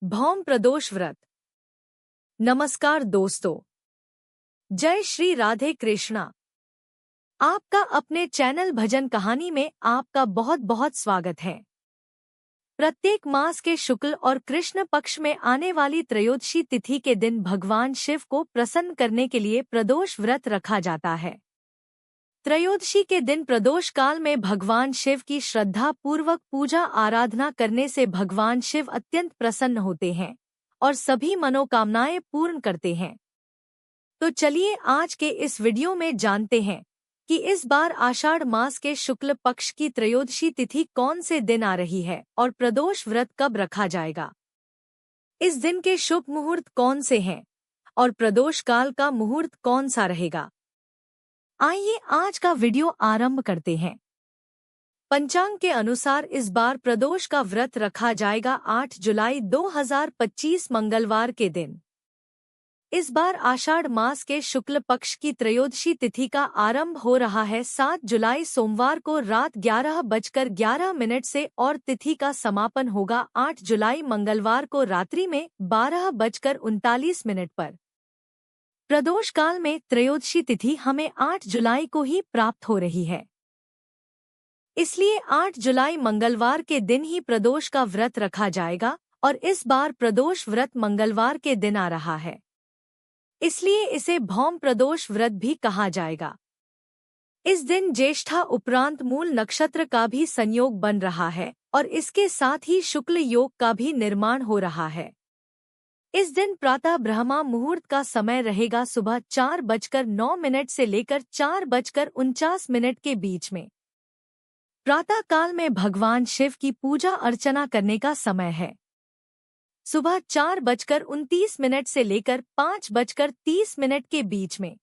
भौम प्रदोष व्रत। नमस्कार दोस्तों, जय श्री राधे कृष्णा। आपका अपने चैनल भजन कहानी में आपका बहुत बहुत स्वागत है। प्रत्येक मास के शुक्ल और कृष्ण पक्ष में आने वाली त्रयोदशी तिथि के दिन भगवान शिव को प्रसन्न करने के लिए प्रदोष व्रत रखा जाता है। त्रयोदशी के दिन प्रदोष काल में भगवान शिव की श्रद्धा पूर्वक पूजा आराधना करने से भगवान शिव अत्यंत प्रसन्न होते हैं और सभी मनोकामनाएं पूर्ण करते हैं। तो चलिए आज के इस वीडियो में जानते हैं कि इस बार आषाढ़ मास के शुक्ल पक्ष की त्रयोदशी तिथि कौन से दिन आ रही है और प्रदोष व्रत कब रखा जाएगा। इस दिन के शुभ मुहूर्त कौन से हैं और प्रदोष काल का मुहूर्त कौन सा रहेगा। आइए आज का वीडियो आरंभ करते हैं। पंचांग के अनुसार इस बार प्रदोष का व्रत रखा जाएगा 8 जुलाई 2025 मंगलवार के दिन। इस बार आषाढ़ मास के शुक्ल पक्ष की त्रयोदशी तिथि का आरंभ हो रहा है 7 जुलाई सोमवार को रात 11:11 से और तिथि का समापन होगा 8 जुलाई मंगलवार को रात्रि में 12:39 पर। प्रदोष काल में त्रयोदशी तिथि हमें 8 जुलाई को ही प्राप्त हो रही है, इसलिए 8 जुलाई मंगलवार के दिन ही प्रदोष का व्रत रखा जाएगा और इस बार प्रदोष व्रत मंगलवार के दिन आ रहा है, इसलिए इसे भौम प्रदोष व्रत भी कहा जाएगा। इस दिन ज्येष्ठा उपरांत मूल नक्षत्र का भी संयोग बन रहा है और इसके साथ ही शुक्ल योग का भी निर्माण हो रहा है। इस दिन प्रातः ब्रह्मा मुहूर्त का समय रहेगा सुबह 4:09 से लेकर 4:49 के बीच में। प्रातः काल में भगवान शिव की पूजा अर्चना करने का समय है। सुबह 4:29 से लेकर 5:30 के बीच में।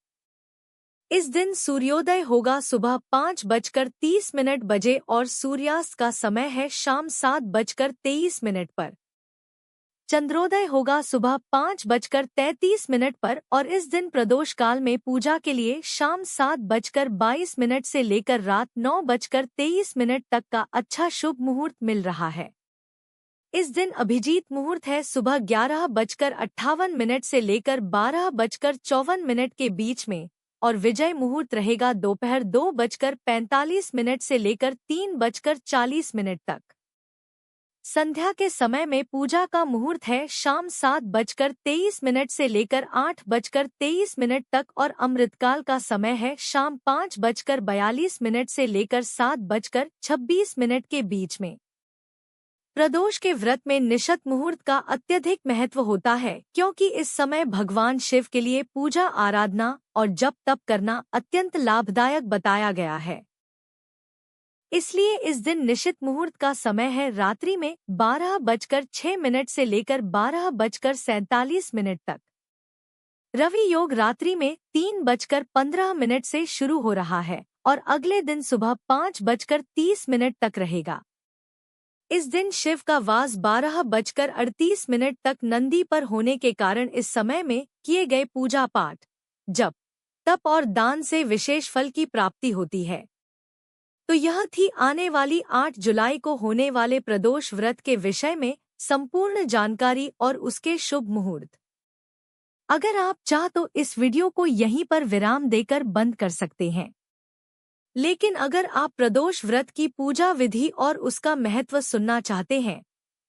इस दिन सूर्योदय होगा सुबह 5:30 बजे और सूर्यास्त का समय है शाम 7:23 पर। चंद्रोदय होगा सुबह 5:33 पर और इस दिन प्रदोष काल में पूजा के लिए शाम 7:22 से लेकर रात 9:23 तक का अच्छा शुभ मुहूर्त मिल रहा है। इस दिन अभिजीत मुहूर्त है सुबह 11:58 से लेकर 12:54 के बीच में और विजय मुहूर्त रहेगा दोपहर 2:45 से लेकर 3:40 तक। संध्या के समय में पूजा का मुहूर्त है शाम 7:23 से लेकर 8:23 तक और अमृतकाल का समय है शाम 5:42 से लेकर 7:26 के बीच में। प्रदोष के व्रत में निशत मुहूर्त का अत्यधिक महत्व होता है क्योंकि इस समय भगवान शिव के लिए पूजा आराधना और जप तप करना अत्यंत लाभदायक बताया गया है। इसलिए इस दिन निश्चित मुहूर्त का समय है रात्रि में 12:06 से लेकर 12:47 तक। रवि योग रात्रि में 3:15 से शुरू हो रहा है और अगले दिन सुबह 5:30 तक रहेगा। इस दिन शिव का वास 12:38 तक नंदी पर होने के कारण इस समय में किए गए पूजा पाठ, जप, तप और दान से विशेष फल की प्राप्ति होती है। तो यह थी आने वाली 8 जुलाई को होने वाले प्रदोष व्रत के विषय में संपूर्ण जानकारी और उसके शुभ मुहूर्त। अगर आप चाह तो इस वीडियो को यहीं पर विराम देकर बंद कर सकते हैं, लेकिन अगर आप प्रदोष व्रत की पूजा विधि और उसका महत्व सुनना चाहते हैं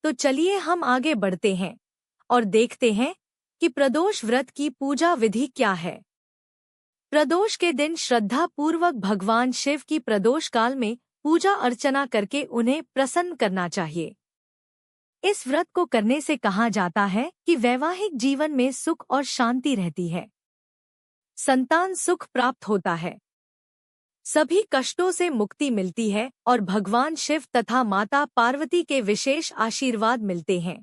तो चलिए हम आगे बढ़ते हैं और देखते हैं कि प्रदोष व्रत की पूजा विधि क्या है। प्रदोष के दिन श्रद्धा पूर्वक भगवान शिव की प्रदोष काल में पूजा अर्चना करके उन्हें प्रसन्न करना चाहिए। इस व्रत को करने से कहा जाता है कि वैवाहिक जीवन में सुख और शांति रहती है, संतान सुख प्राप्त होता है, सभी कष्टों से मुक्ति मिलती है और भगवान शिव तथा माता पार्वती के विशेष आशीर्वाद मिलते हैं।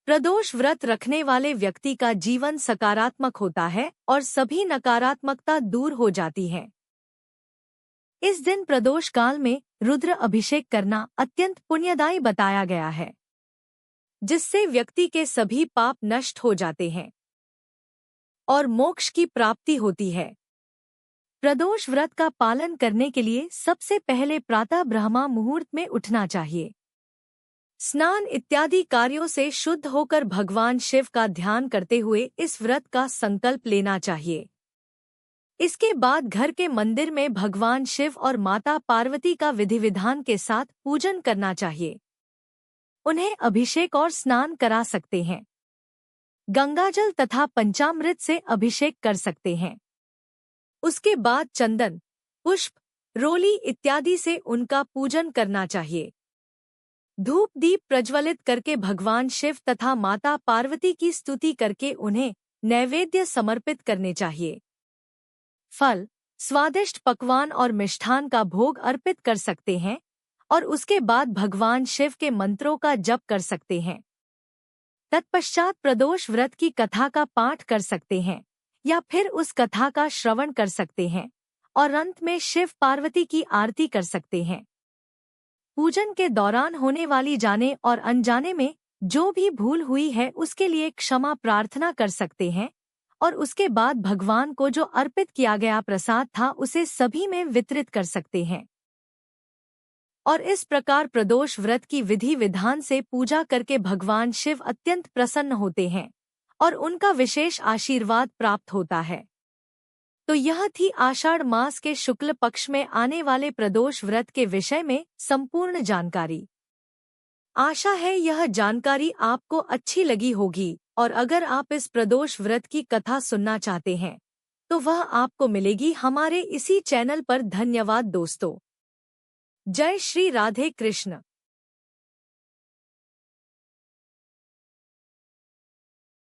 प्रदोष व्रत रखने वाले व्यक्ति का जीवन सकारात्मक होता है और सभी नकारात्मकता दूर हो जाती है। इस दिन प्रदोष काल में रुद्र अभिषेक करना अत्यंत पुण्यदायी बताया गया है, जिससे व्यक्ति के सभी पाप नष्ट हो जाते हैं और मोक्ष की प्राप्ति होती है। प्रदोष व्रत का पालन करने के लिए सबसे पहले प्रातः ब्रह्मा मुहूर्त में उठना चाहिए। स्नान इत्यादि कार्यों से शुद्ध होकर भगवान शिव का ध्यान करते हुए इस व्रत का संकल्प लेना चाहिए। इसके बाद घर के मंदिर में भगवान शिव और माता पार्वती का विधि विधान के साथ पूजन करना चाहिए। उन्हें अभिषेक और स्नान करा सकते हैं। गंगाजल तथा पंचामृत से अभिषेक कर सकते हैं। उसके बाद चंदन, पुष्प, रोली इत्यादि से उनका पूजन करना चाहिए। धूप दीप प्रज्वलित करके भगवान शिव तथा माता पार्वती की स्तुति करके उन्हें नैवेद्य समर्पित करने चाहिए। फल, स्वादिष्ट पकवान और मिष्ठान का भोग अर्पित कर सकते हैं और उसके बाद भगवान शिव के मंत्रों का जप कर सकते हैं। तत्पश्चात प्रदोष व्रत की कथा का पाठ कर सकते हैं या फिर उस कथा का श्रवण कर सकते हैं और अंत में शिव पार्वती की आरती कर सकते हैं। पूजन के दौरान होने वाली जाने और अनजाने में जो भी भूल हुई है उसके लिए क्षमा प्रार्थना कर सकते हैं और उसके बाद भगवान को जो अर्पित किया गया प्रसाद था उसे सभी में वितरित कर सकते हैं। और इस प्रकार प्रदोष व्रत की विधि विधान से पूजा करके भगवान शिव अत्यंत प्रसन्न होते हैं और उनका विशेष आशीर्वाद प्राप्त होता है। तो यह थी आषाढ़ मास के शुक्ल पक्ष में आने वाले प्रदोष व्रत के विषय में संपूर्ण जानकारी। आशा है यह जानकारी आपको अच्छी लगी होगी और अगर आप इस प्रदोष व्रत की कथा सुनना चाहते हैं तो वह आपको मिलेगी हमारे इसी चैनल पर। धन्यवाद दोस्तों। जय श्री राधे कृष्ण।